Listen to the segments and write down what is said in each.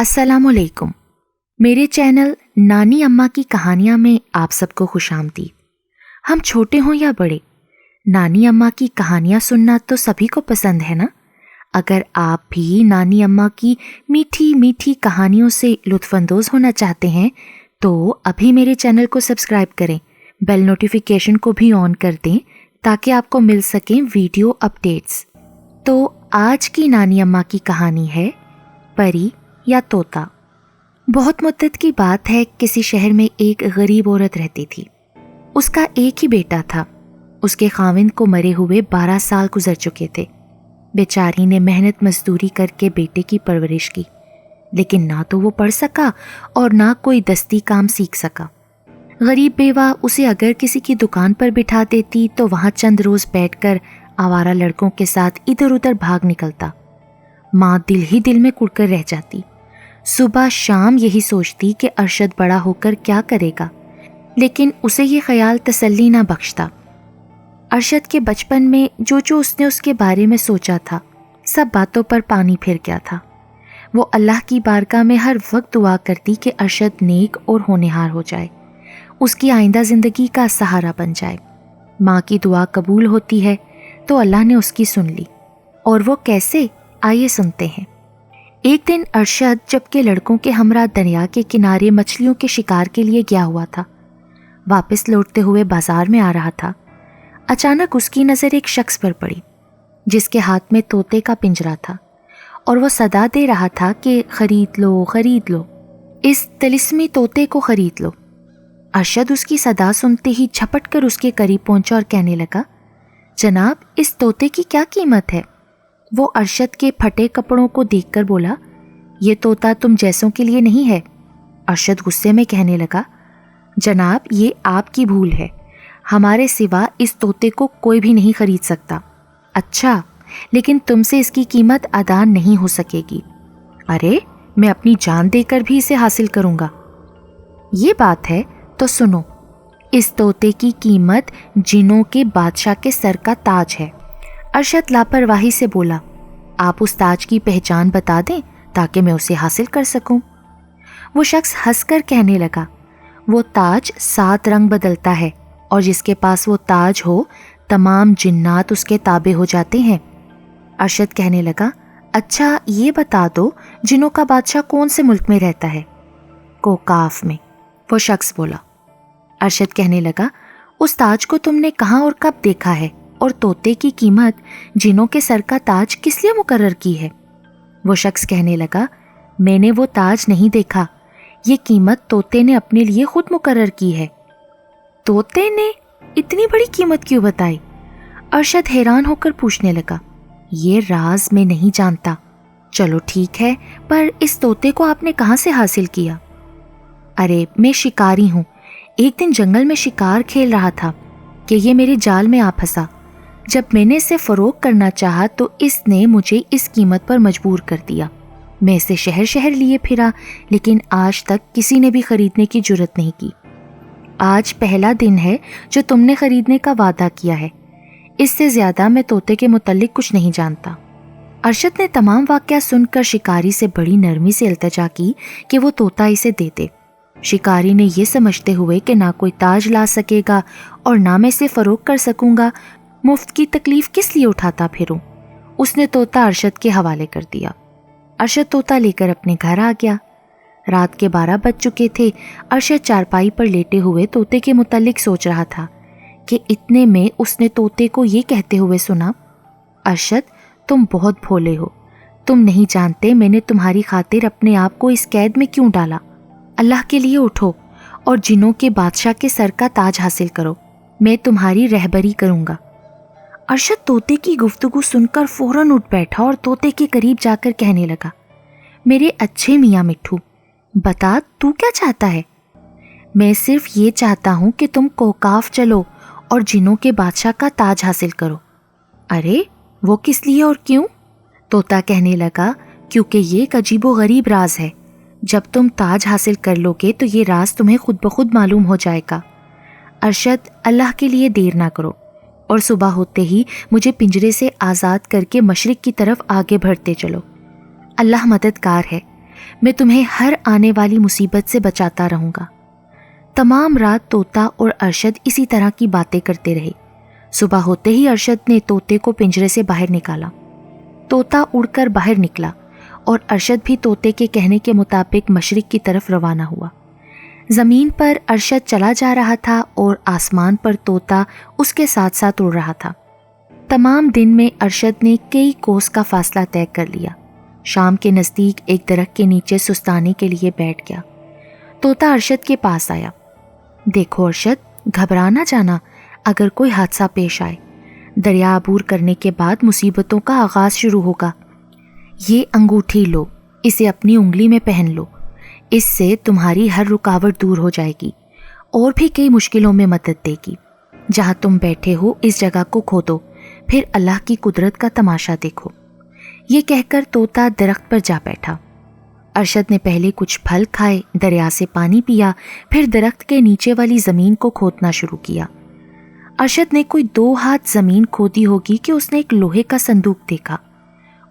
अस्सलाम वालेकुम। मेरे चैनल नानी अम्मा की कहानियाँ में आप सबको खुशामदीद। हम छोटे हों या बड़े, नानी अम्मा की कहानियाँ सुनना तो सभी को पसंद है ना। अगर आप भी नानी अम्मा की मीठी मीठी कहानियों से लुत्फ़अंदोज़ होना चाहते हैं तो अभी मेरे चैनल को सब्सक्राइब करें, बेल नोटिफिकेशन को भी ऑन कर दें ताकि आपको मिल सकें वीडियो अपडेट्स। तो आज की नानी अम्मा की कहानी है परी या तोता। बहुत मुद्दत की बात है, किसी शहर में एक गरीब औरत रहती थी। उसका एक ही बेटा था। उसके खाविंद को मरे हुए 12 साल गुजर चुके थे। बेचारी ने मेहनत मजदूरी करके बेटे की परवरिश की, लेकिन ना तो वो पढ़ सका और ना कोई दस्ती काम सीख सका। गरीब बेवा उसे अगर किसी की दुकान पर बिठा देती तो वहाँ चंद रोज बैठकर आवारा लड़कों के साथ इधर उधर भाग निकलता। माँ दिल ही दिल में कुढ़कर रह जाती। सुबह शाम यही सोचती कि अरशद बड़ा होकर क्या करेगा, लेकिन उसे ये ख्याल तसल्ली ना बख्शता। अरशद के बचपन में जो जो उसने उसके बारे में सोचा था, सब बातों पर पानी फिर गया था। वो अल्लाह की बारगाह में हर वक्त दुआ करती कि अरशद नेक और होनहार हो जाए, उसकी आइंदा ज़िंदगी का सहारा बन जाए। माँ की दुआ कबूल होती है तो अल्लाह ने उसकी सुन ली। और वो कैसे, आइए सुनते हैं। एक दिन अरशद जबकि लड़कों के हमरा दरिया के किनारे मछलियों के शिकार के लिए गया हुआ था, वापस लौटते हुए बाजार में आ रहा था। अचानक उसकी नज़र एक शख्स पर पड़ी जिसके हाथ में तोते का पिंजरा था और वो सदा दे रहा था कि खरीद लो, खरीद लो, इस तिलिस्मी तोते को खरीद लो। अरशद उसकी सदा सुनते ही झपट कर उसके करीब पहुंचा और कहने लगा, जनाब, इस तोते की क्या कीमत है? वो अरशद के फटे कपड़ों को देखकर बोला, ये तोता तुम जैसों के लिए नहीं है। अरशद गुस्से में कहने लगा, जनाब, ये आपकी भूल है, हमारे सिवा इस तोते को कोई भी नहीं खरीद सकता। अच्छा, लेकिन तुमसे इसकी कीमत अदा नहीं हो सकेगी। अरे, मैं अपनी जान देकर भी इसे हासिल करूंगा। ये बात है तो सुनो, इस तोते की कीमत जिनों के बादशाह के सर का ताज है। अरशद लापरवाही से बोला, आप उस ताज की पहचान बता दें ताकि मैं उसे हासिल कर सकूं। वो शख्स हंसकर कहने लगा, वो ताज 7 रंग बदलता है और जिसके पास वो ताज हो तमाम जिन्नात उसके ताबे हो जाते हैं। अरशद कहने लगा, अच्छा ये बता दो, जिनों का बादशाह कौन से मुल्क में रहता है? कोकाफ में। वो शख्स बोला। अरशद कहने लगा, उस ताज को तुमने कहाँ और कब देखा है, और तोते की कीमत जिनों के सर का ताज किस लिए मुकर्रर की है? वो शख्स कहने लगा, मैंने वो ताज नहीं देखा, ये कीमत तोते ने अपने लिए खुद मुकर्रर की है। तोते ने इतनी बड़ी कीमत क्यों बताई? अरशद हैरान होकर पूछने लगा, ये राज मैं नहीं जानता। चलो ठीक है, पर इस तोते को आपने कहाँ से हासिल किया? अरे, मैं शिकारी हूँ। एक दिन जंगल में शिकार खेल रहा था कि ये मेरे जाल में आ फंसा। जब मैंने इसे फरोख्त करना चाहा तो इसने मुझे इस कीमत पर मजबूर कर दिया। मैं इसे शहर शहर लिए फिरा, लेकिन आज तक किसी ने भी खरीदने की जुर्रत नहीं की। आज पहला दिन है जो तुमने खरीदने का वादा किया है। इससे ज्यादा मैं तोते के मुतल्लिक कुछ नहीं जानता। अरशद ने तमाम वाक़या सुनकर शिकारी से बड़ी नरमी से इल्तिजा की कि वो तोता इसे दे दे। शिकारी ने यह समझते हुए कि ना कोई ताज ला सकेगा और ना मैं इसे फरोख्त कर सकूंगा, मुफ्त की तकलीफ किस लिए उठाता फिरूं, उसने तोता अरशद के हवाले कर दिया। अरशद तोता लेकर अपने घर आ गया। रात के 12 बज चुके थे। अरशद चारपाई पर लेटे हुए तोते के मुतल्लिक सोच रहा था कि इतने में उसने तोते को ये कहते हुए सुना, अरशद, तुम बहुत भोले हो। तुम नहीं जानते मैंने तुम्हारी खातिर अपने आप को इस कैद में क्यों डाला। अल्लाह के लिए उठो और जिनों के बादशाह के सर का ताज हासिल करो। मैं तुम्हारी रहबरी करूंगा। अरशद तोते की गुफ्तगू सुनकर फौरन उठ बैठा और तोते के करीब जाकर कहने लगा, मेरे अच्छे मियाँ मिट्ठू, बता तू क्या चाहता है? मैं सिर्फ ये चाहता हूँ कि तुम कोकाफ चलो और जिनों के बादशाह का ताज हासिल करो। अरे, वो किस लिए और क्यों? तोता कहने लगा, क्योंकि ये एक अजीबो गरीब राज है। जब तुम ताज हासिल कर लोगे तो ये राज तुम्हें खुद ब खुद मालूम हो जाएगा। अरशद, अल्लाह के लिए देर ना करो और सुबह होते ही मुझे पिंजरे से आज़ाद करके मशरिक की तरफ आगे बढ़ते चलो। अल्लाह मददगार है। میں تمہیں ہر آنے والی مصیبت سے بچاتا رہوں گا۔ تمام رات طوطا اور ارشد اسی طرح کی باتیں کرتے رہے۔ صبح ہوتے ہی ارشد نے طوطے کو پنجرے سے باہر نکالا۔ طوطا اڑ کر باہر نکلا اور ارشد بھی طوطے کے کہنے کے مطابق مشرق کی طرف روانہ ہوا۔ زمین پر ارشد چلا جا رہا تھا اور آسمان پر طوطا اس کے ساتھ ساتھ اڑ رہا تھا۔ تمام دن میں ارشد نے کئی کوس کا فاصلہ طے کر لیا۔ شام کے نزدیک ایک درخت کے نیچے سستانے کے لیے بیٹھ گیا۔ طوطا ارشد کے پاس آیا۔ دیکھو ارشد، گھبرا نہ جانا اگر کوئی حادثہ پیش آئے۔ دریا عبور کرنے کے بعد مصیبتوں کا آغاز شروع ہوگا۔ یہ انگوٹھی لو، اسے اپنی انگلی میں پہن لو۔ اس سے تمہاری ہر رکاوٹ دور ہو جائے گی اور بھی کئی مشکلوں میں مدد دے گی۔ جہاں تم بیٹھے ہو اس جگہ کو کھودو، پھر اللہ کی قدرت کا تماشا دیکھو۔ یہ کہہ کر طوطا درخت پر جا بیٹھا۔ ارشد نے پہلے کچھ پھل کھائے، دریا سے پانی پیا، پھر درخت کے نیچے والی زمین کو کھودنا شروع کیا۔ ارشد نے کوئی 2 ہاتھ زمین کھودی ہوگی کہ اس نے ایک لوہے کا صندوق دیکھا۔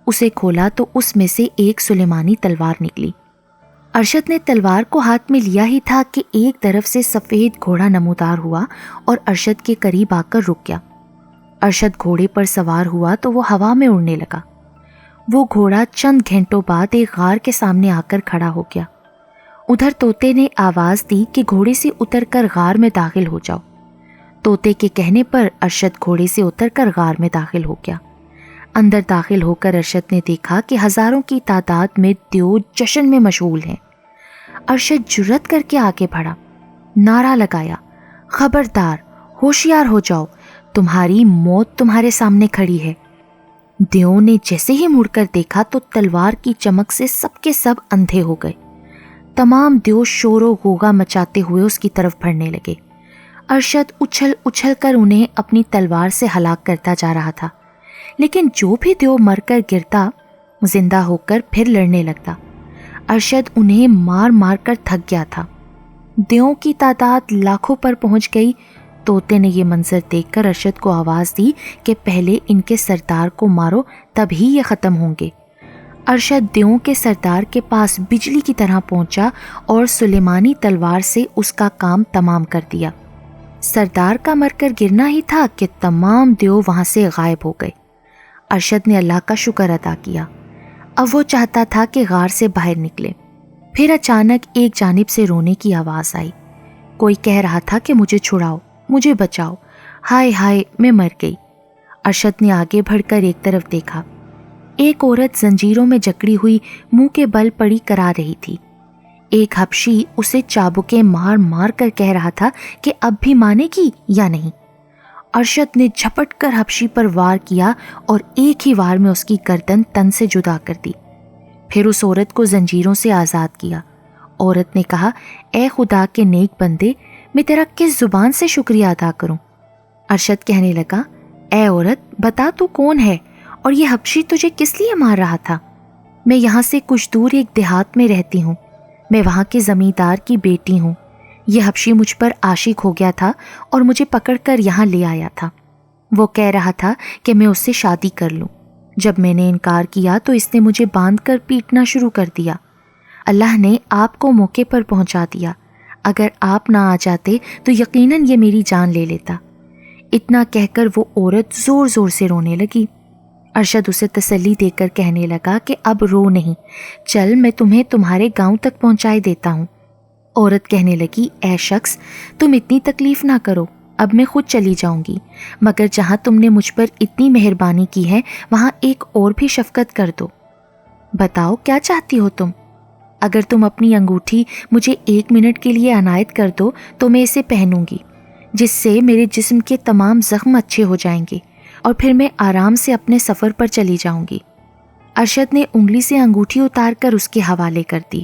اسے کھولا تو اس میں سے ایک سلیمانی تلوار نکلی۔ ارشد نے تلوار کو ہاتھ میں لیا ہی تھا کہ ایک طرف سے سفید گھوڑا نمودار ہوا اور ارشد کے قریب آ کر رک گیا۔ ارشد گھوڑے پر سوار ہوا تو وہ ہوا میں اڑنے لگا۔ وہ گھوڑا چند گھنٹوں بعد ایک غار کے سامنے آ کر کھڑا ہو گیا۔ ادھر طوطے نے آواز دی کہ گھوڑے سے اتر کر غار میں داخل ہو جاؤ۔ طوطے کے کہنے پر ارشد گھوڑے سے اتر کر غار میں داخل ہو گیا۔ اندر داخل ہو کر ارشد نے دیکھا کہ ہزاروں کی تعداد میں دیو جشن میں مشغول ہیں۔ ارشد جرأت کر کے آگے بڑھا، نعرہ لگایا، خبردار، ہوشیار ہو جاؤ، تمہاری موت تمہارے سامنے کھڑی ہے۔ دیو نے جیسے ہی مڑ کر دیکھا تو تلوار کی چمک سے سب کے سب اندھے ہو گئے۔ تمام دیو شور و غوغا مچاتے ہوئے اس کی طرف بڑھنے لگے۔ ارشد اچھل اچھل کر انہیں اپنی تلوار سے ہلاک کرتا جا رہا تھا، لیکن جو بھی دیو مر کر گرتا زندہ ہو کر پھر لڑنے لگتا۔ ارشد انہیں مار مار کر تھک گیا تھا۔ دیووں کی تعداد لاکھوں پر پہنچ گئی۔ طوطے نے یہ منظر دیکھ کر ارشد کو آواز دی کہ پہلے ان کے سردار کو مارو، تب ہی یہ ختم ہوں گے۔ ارشد دیووں کے سردار کے پاس بجلی کی طرح پہنچا اور سلیمانی تلوار سے اس کا کام تمام کر دیا۔ سردار کا مر کر گرنا ہی تھا کہ تمام دیو وہاں سے غائب ہو گئے۔ ارشد نے اللہ کا شکر ادا کیا۔ اب وہ چاہتا تھا کہ غار سے باہر نکلے۔ پھر اچانک ایک جانب سے رونے کی آواز آئی۔ کوئی کہہ رہا تھا کہ مجھے چھڑاؤ، مجھے بچاؤ، ہائے ہائے میں مر گئی۔ ارشد نے آگے بڑھ کر ایک طرف دیکھا۔ ایک عورت زنجیروں میں جکڑی ہوئی منہ کے بل پڑی کرا رہی تھی۔ ایک حبشی اسے چابکیں مار مار کر کہہ رہا تھا کہ اب بھی مانے گی یا نہیں۔ ارشد نے جھپٹ کر حبشی پر وار کیا اور ایک ہی وار میں اس کی گردن تن سے جدا کر دی۔ پھر اس عورت کو زنجیروں سے آزاد کیا۔ عورت نے کہا، اے خدا کے نیک بندے، میں تیرا کس زبان سے شکریہ ادا کروں؟ ارشد کہنے لگا، اے عورت، بتا تو کون ہے اور یہ حبشی تجھے کس لیے مار رہا تھا؟ میں یہاں سے کچھ دور ایک دیہات میں رہتی ہوں، میں وہاں کے زمیندار کی بیٹی ہوں۔ یہ حبشی مجھ پر عاشق ہو گیا تھا اور مجھے پکڑ کر یہاں لے آیا تھا۔ وہ کہہ رہا تھا کہ میں اس سے شادی کر لوں۔ جب میں نے انکار کیا تو اس نے مجھے باندھ کر پیٹنا شروع کر دیا۔ اللہ نے آپ کو موقع پر پہنچا دیا، اگر آپ نہ آ جاتے تو یقیناً یہ میری جان لے لیتا۔ اتنا کہہ کر وہ عورت زور زور سے رونے لگی۔ ارشد اسے تسلی دے کر کہنے لگا کہ اب رو نہیں، چل میں تمہیں تمہارے گاؤں تک پہنچائے دیتا ہوں۔ عورت کہنے لگی، اے شخص، تم اتنی تکلیف نہ کرو، اب میں خود چلی جاؤں گی، مگر جہاں تم نے مجھ پر اتنی مہربانی کی ہے وہاں ایک اور بھی شفقت کر دو۔ بتاؤ کیا چاہتی ہو تم؟ اگر تم اپنی انگوٹھی مجھے 1 منٹ کے لیے عنایت کر دو تو میں اسے پہنوں گی، جس سے میرے جسم کے تمام زخم اچھے ہو جائیں گے اور پھر میں آرام سے اپنے سفر پر چلی جاؤں گی۔ ارشد نے انگلی سے انگوٹھی اتار کر اس کے حوالے کر دی۔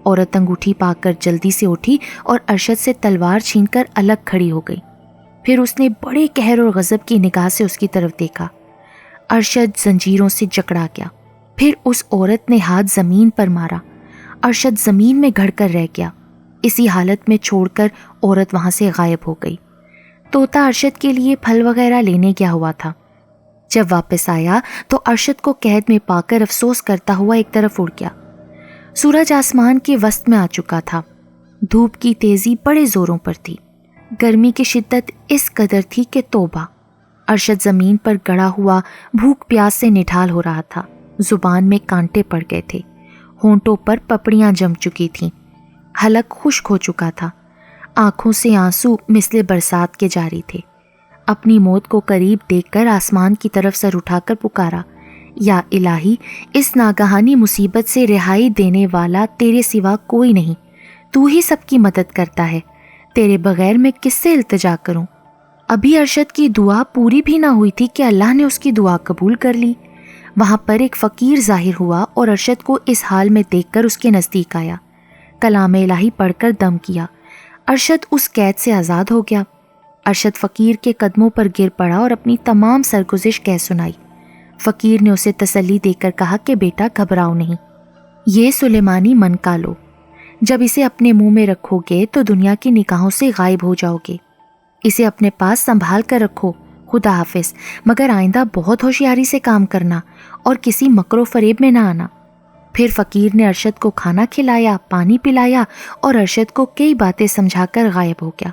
عورت انگوٹھی پا کر جلدی سے اٹھی اور ارشد سے تلوار چھین کر الگ کھڑی ہو گئی۔ پھر اس نے بڑے قہر اور غضب کی نگاہ سے اس کی طرف دیکھا۔ ارشد زنجیروں سے جکڑا گیا۔ پھر اس عورت نے ہاتھ زمین پر مارا۔ ارشد زمین میں گھڑ کر رہ گیا۔ اسی حالت میں چھوڑ کر عورت وہاں سے غائب ہو گئی۔ طوطا ارشد کے لیے پھل وغیرہ لینے گیا ہوا تھا۔ جب واپس آیا تو ارشد کو قید میں پا کر افسوس کرتا ہوا ایک طرف اڑ گیا۔ सूरज आसमान के वस्त में आ चुका था। धूप की तेजी बड़े जोरों पर थी। गर्मी की शिद्दत इस कदर थी कि तौबा। अरशद जमीन पर गड़ा हुआ भूख प्यास से निढाल हो रहा था। जुबान में कांटे पड़ गए थे, होंठों पर पपड़ियां जम चुकी थीं, हलक खुश्क हो चुका था। आंखों से आंसू मिसले बरसात के जारी थे। अपनी मौत को करीब देखकर आसमान की तरफ सर उठाकर पुकारा, या इलाही, इस नागहानी मुसीबत से रिहाई देने वाला तेरे सिवा कोई नहीं। तू ही सबकी मदद करता है, तेरे बगैर मैं किससे इल्तिजा करूं। अभी अरशद की दुआ पूरी भी ना हुई थी कि अल्लाह ने उसकी दुआ कबूल कर ली। वहां पर एक फ़कीर जाहिर हुआ और अरशद को इस हाल में देखकर उसके नज़दीक आया। कलाम इलाही पढ़कर दम किया। अरशद उस कैद से आज़ाद हो गया। अरशद फ़कीर के कदमों पर गिर पड़ा और अपनी तमाम सरगुज़िश कह सुनाई। फ़कीर ने उसे तसल्ली देकर कहा कि बेटा घबराओ नहीं, ये सुलेमानी मन का लो। जब इसे अपने मुंह में रखोगे तो दुनिया की निगाहों से गायब हो जाओगे। इसे अपने पास संभाल कर रखो। खुदा हाफिज, मगर आइंदा बहुत होशियारी से काम करना और किसी मकरो फरेब में ना आना। फिर फ़कीर ने अरशद को खाना खिलाया, पानी पिलाया और अरशद को कई बातें समझाकर गायब हो गया।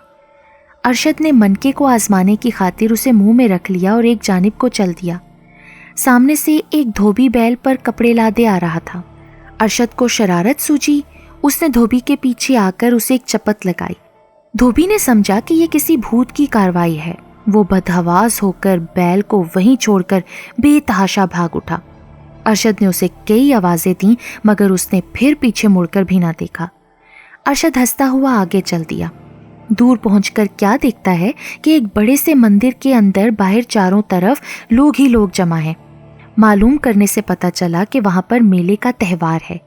अरशद ने मनके को आजमाने की खातिर उसे मुंह में रख लिया और एक जानिब को चल दिया। सामने से एक धोबी बैल पर कपड़े लादे आ रहा था। अरशद को शरारत सूझी। उसने धोबी के पीछे आकर उसे एक चपत लगाई। धोबी ने समझा कि यह किसी भूत की कार्रवाई है। वो बदहवास होकर बैल को वहीं छोड़कर बेतहाशा भाग उठा। अरशद ने उसे कई आवाजें दी, मगर उसने फिर पीछे मुड़कर भी ना देखा। अरशद हंसता हुआ आगे चल दिया। दूर पहुंचकर क्या देखता है कि एक बड़े से मंदिर के अंदर बाहर चारों तरफ लोग ही लोग जमा हैं। मालूम करने से पता चला कि वहां पर मेले का त्यौहार है।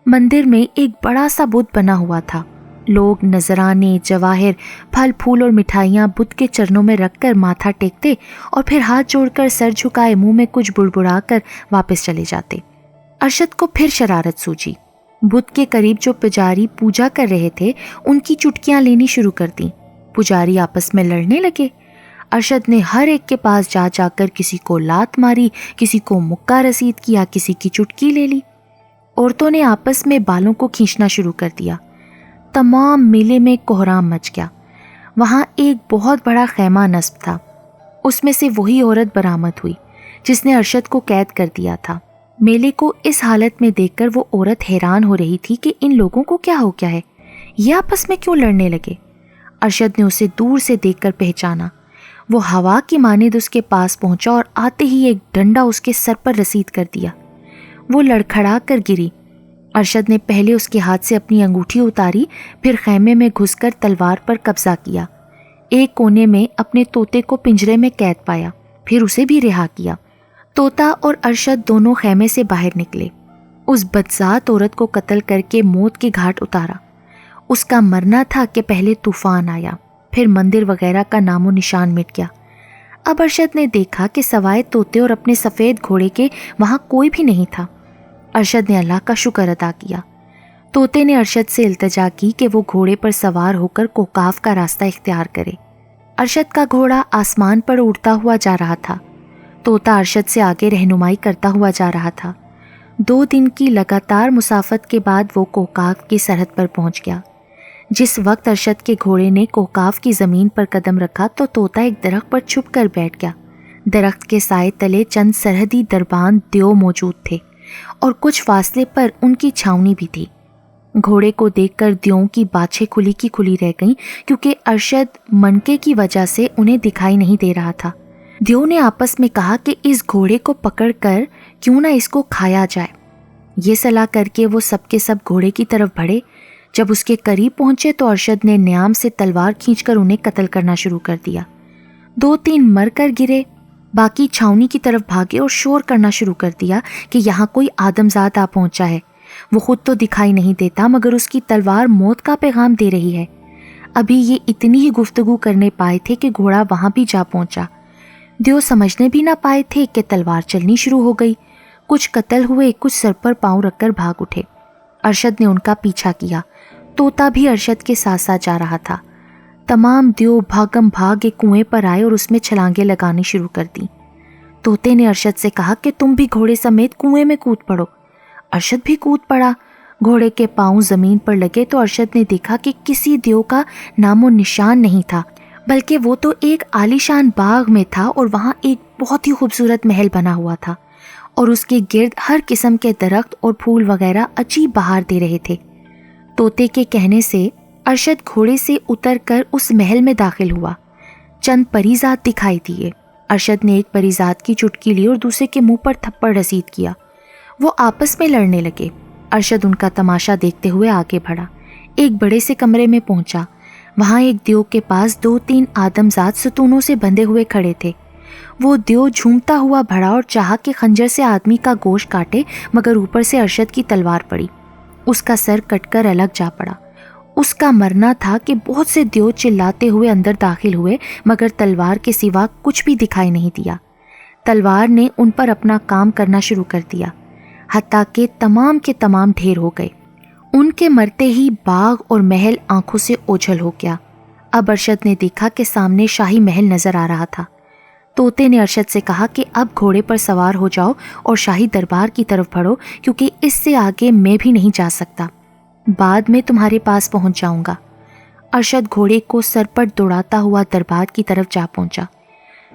मंदिर में एक बड़ा सा बुत बना हुआ था। लोग नजराने, जवाहिर, फल फूल और मिठाइयाँ बुत के चरणों में रखकर माथा टेकते और फिर हाथ जोड़कर सर झुकाए मुंह में कुछ बुड़बुड़ा कर वापस चले जाते। अरशद को फिर शरारत सूझी। बुत के करीब जो पुजारी पूजा कर रहे थे उनकी चुटकियां लेनी शुरू कर दी। पुजारी आपस में लड़ने लगे। अरशद ने हर एक के पास जा जाकर किसी को लात मारी, किसी को मुक्का रसीद किया, किसी की चुटकी ले ली। औरतों ने आपस में बालों को खींचना शुरू कर दिया। तमाम मेले में कोहराम मच गया। वहां एक बहुत बड़ा खैमा नस्ब था। उसमें से वही औरत बरामद हुई जिसने अरशद को कैद कर दिया था। मेले को इस हालत में देखकर वो औरत हैरान हो रही थी कि इन लोगों को क्या हो गया है, ये आपस में क्यों लड़ने लगे। अरशद ने उसे दूर से देखकर पहचाना। वो हवा की मानिंद उसके पास पहुंचा और आते ही एक डंडा उसके सर पर रसीद कर दिया। वो लड़खड़ा कर गिरी। अरशद ने पहले उसके हाथ से अपनी अंगूठी उतारी, फिर खैमे में घुसकर तलवार पर कब्जा किया। एक कोने में अपने तोते को पिंजरे में कैद पाया, फिर उसे भी रिहा किया। तोता और अरशद दोनों खैमे से बाहर निकले। उस बदजात औरत को कत्ल करके मौत के घाट उतारा। उसका मरना था कि पहले तूफान आया, फिर मंदिर वगैरह का नामो निशान मिट गया। अब अरशद ने देखा कि सवाए तोते और अपने सफ़ेद घोड़े के वहाँ कोई भी नहीं था। अरशद ने अल्लाह का शुक्र अदा किया। तोते ने अरशद से इल्तिजा की कि वो घोड़े पर सवार होकर कोकाफ का रास्ता इख्तियार करे। अरशद का घोड़ा आसमान पर उड़ता हुआ जा रहा था। तोता अरशद से आगे रहनुमाई करता हुआ जा रहा था। 2 दिन की लगातार मुसाफत के बाद वो कोकाफ की सरहद पर पहुंच गया। जिस वक्त अरशद के घोड़े ने कोकाफ की ज़मीन पर कदम रखा तो तोता एक दरख्त पर छुप कर बैठ गया। दरख्त के साए तले चंद सरहदी दरबान देव मौजूद थे और कुछ फासले पर उनकी छावनी भी थी। घोड़े को देखकर द्यों की बाछें खुली की खुली रह गईं, क्योंकि अरशद मनके की वजह से उन्हें दिखाई नहीं दे रहा था। द्यों ने आपस में कहा कि इस घोड़े को पकड़कर क्यों ना इसको खाया जाए। ये सलाह करके वो सबके सब घोड़े की तरफ बढ़े। जब उसके करीब पहुंचे तो अरशद ने न्याम से तलवार खींचकर उन्हें कत्ल करना शुरू कर दिया। 2-3 मरकर गिरे, बाकी छावनी की तरफ भागे और शोर करना शुरू कर दिया कि यहाँ कोई आदमजात आ पहुंचा है। वो खुद तो दिखाई नहीं देता, मगर उसकी तलवार मौत का पैगाम दे रही है। अभी ये इतनी ही गुफ्तगू करने पाए थे कि घोड़ा वहां भी जा पहुंचा। देव समझने भी ना पाए थे कि तलवार चलनी शुरू हो गई। कुछ कत्ल हुए, कुछ सर पर पांव रखकर भाग उठे। अरशद ने उनका पीछा किया। तोता भी अरशद के साथ साथ जा रहा था। तमाम देव भागम भाग एक कुएं पर आए और उसमें छलांगे लगानी शुरू कर दी। तोते ने अरशद से कहा कि तुम भी घोड़े समेत कुएं में कूद पड़ो। अरशद भी कूद पड़ा। घोड़े के पांव जमीन पर लगे तो अरशद ने देखा कि किसी देव का नामो निशान नहीं था, बल्कि वो तो एक आलीशान बाग में था और वहाँ एक बहुत ही खूबसूरत महल बना हुआ था और उसके गिर्द हर किस्म के दरख्त और फूल वगैरह अजीब बहार दे रहे थे। तोते के कहने से अरशद घोड़े से उतरकर उस महल में दाखिल हुआ। चंद परीजात दिखाई दिए। अरशद ने एक परीजात की चुटकी ली और दूसरे के मुंह पर थप्पड़ रसीद किया। वो आपस में लड़ने लगे। अरशद उनका तमाशा देखते हुए आगे बढ़ा। एक बड़े से कमरे में पहुंचा। वहां एक देव के पास 2-3 आदमजात सतूनों से बंधे हुए खड़े थे। वो देव झूमता हुआ बढ़ा और चाहा कि खंजर से आदमी का गोश्त काटे, मगर ऊपर से अरशद की तलवार पड़ी। उसका सर कटकर अलग जा पड़ा। उसका मरना था कि बहुत से देव चिल्लाते हुए अंदर दाखिल हुए, मगर तलवार के सिवा कुछ भी दिखाई नहीं दिया। तलवार ने उन पर अपना काम करना शुरू कर दिया, हत्ता के तमाम के तमाम ढेर हो गए। उनके मरते ही बाग और महल आंखों से ओझल हो गया। अब अरशद ने देखा कि सामने शाही महल नजर आ रहा था। तोते ने अरशद से कहा कि अब घोड़े पर सवार हो जाओ और शाही दरबार की तरफ बढ़ो, क्योंकि इससे आगे मैं भी नहीं जा सकता। बाद में तुम्हारे पास पहुंच जाऊंगा। अरशद घोड़े को सर पर दौड़ाता हुआ दरबार की तरफ जा पहुंचा।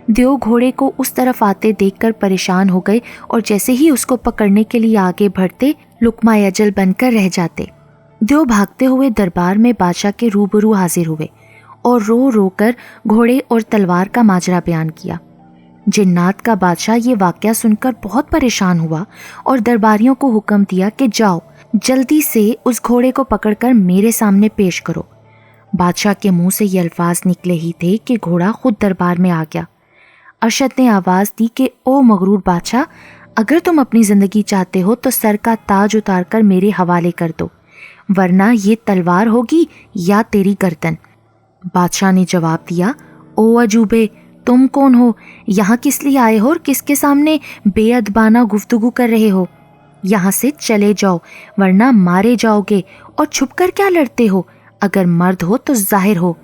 देव घोड़े को उस तरफ आते देखकर परेशान हो गए और जैसे ही उसको पकड़ने के लिए आगे बढ़ते, लुकमा अजल बनकर रह जाते। देव भागते हुए दरबार में बादशाह के रूबरू हाजिर हुए और रो रो कर घोड़े और तलवार का माजरा बयान किया। जिन्नात का बादशाह ये वाकया सुनकर बहुत परेशान हुआ और दरबारियों को हुक्म दिया कि जाओ, जल्दी से उस घोड़े को पकड़कर मेरे सामने पेश करो। बादशाह के मुंह से ये अल्फाज निकले ही थे कि घोड़ा खुद दरबार में आ गया। अरशद ने आवाज़ दी कि ओ मगरूर बादशाह, अगर तुम अपनी ज़िंदगी चाहते हो तो सर का ताज उतार कर मेरे हवाले कर दो, वरना ये तलवार होगी या तेरी गर्दन। बादशाह ने जवाब दिया, ओ अजूबे, तुम कौन हो? यहाँ किस लिए आए हो और किसके सामने बेअदबाना गुफ्तगू कर रहे हो? यहाँ से चले जाओ, वरना मारे जाओगे। और छुपकर क्या लड़ते हो? अगर मर्द हो तो जाहिर हो।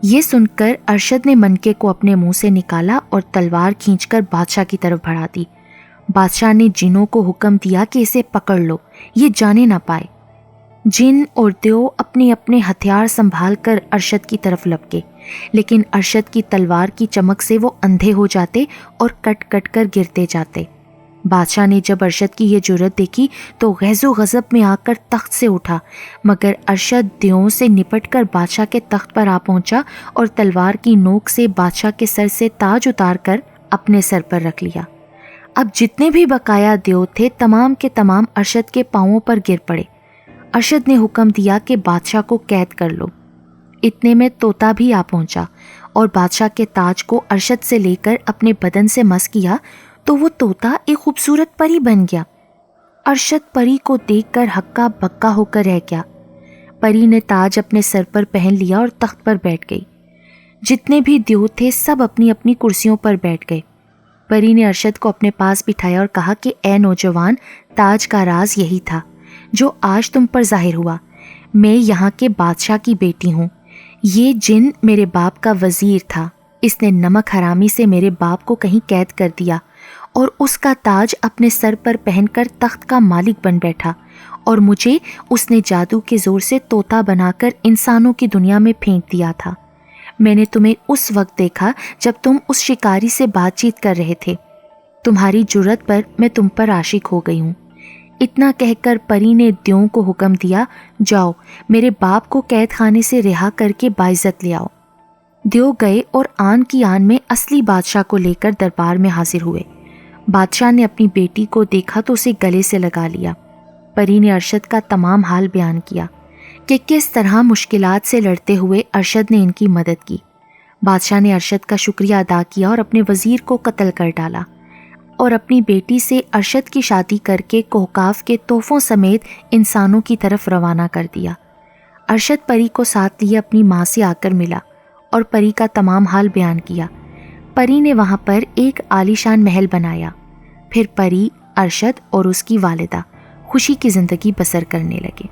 ये सुनकर अरशद ने मनके को अपने मुंह से निकाला और तलवार खींचकर बादशाह की तरफ बढ़ा दी। बादशाह ने जिनों को हुक्म दिया कि इसे पकड़ लो, ये जाने ना पाए। जिन और देव अपने अपने हथियार संभाल कर अरशद की तरफ लपके, लेकिन अरशद की तलवार की चमक से वो अंधे हो जाते और कट कट कर गिरते जाते। बादशाह ने जब अरशद की ये जुर्रत देखी तो गैज़ो गज़ब में आकर तख्त से उठा, मगर अरशद देवों से निपट कर बादशाह के तख्त पर आ पहुंचा और तलवार की नोक से बादशाह के सर से ताज उतार कर अपने सर पर रख लिया। अब जितने भी बकाया देव थे तमाम के तमाम अरशद के पांवों पर गिर पड़े। अरशद ने हुक्म दिया कि बादशाह को कैद कर लो। इतने में तोता भी आ पहुंचा और बादशाह के ताज को अरशद से लेकर अपने बदन से मस किया तो वो तोता एक खूबसूरत परी बन गया। अरशद परी को देखकर हक्का बक्का होकर रह गया। परी ने ताज अपने सर पर पहन लिया और तख्त पर बैठ गई। जितने भी देव थे सब अपनी अपनी कुर्सियों पर बैठ गए। परी ने अरशद को अपने पास बिठाया और कहा कि ए नौजवान, ताज का राज यही था जो आज तुम पर जाहिर हुआ। मैं यहाँ के बादशाह की बेटी हूँ। ये जिन मेरे बाप का वजीर था, इसने नमक हरामी से मेरे बाप को कहीं कैद कर दिया और उसका ताज अपने सर पर पहनकर तख्त का मालिक बन बैठा, और मुझे उसने जादू के जोर से तोता बनाकर इंसानों की दुनिया में फेंक दिया था। मैंने तुम्हें उस वक्त देखा जब तुम उस शिकारी से बातचीत कर रहे थे। तुम्हारी जुर्रत पर मैं तुम पर आशिक हो गई हूँ। इतना कहकर परी ने देवों को हुक्म दिया, जाओ मेरे बाप को कैद खाने से रिहा करके बाइज्जत ले आओ। देव गए और आन की आन में असली बादशाह को लेकर दरबार में हाजिर हुए। बादशाह ने अपनी बेटी को देखा तो उसे गले से लगा लिया। परी ने अरशद का तमाम हाल बयान किया कि किस तरह मुश्किलात से लड़ते हुए अरशद ने इनकी मदद की। बादशाह ने अरशद का शुक्रिया अदा किया और अपने वजीर को कत्ल कर डाला और अपनी बेटी से अरशद की शादी करके कोहकाफ के तोहफों समेत इंसानों की तरफ रवाना कर दिया। अरशद परी को साथ लिए अपनी माँ से आकर मिला और परी का तमाम हाल बयान किया। परी ने वहाँ पर एक आलीशान महल बनाया। फिर परी, अरशद और उसकी वालिदा खुशी की ज़िंदगी बसर करने लगे।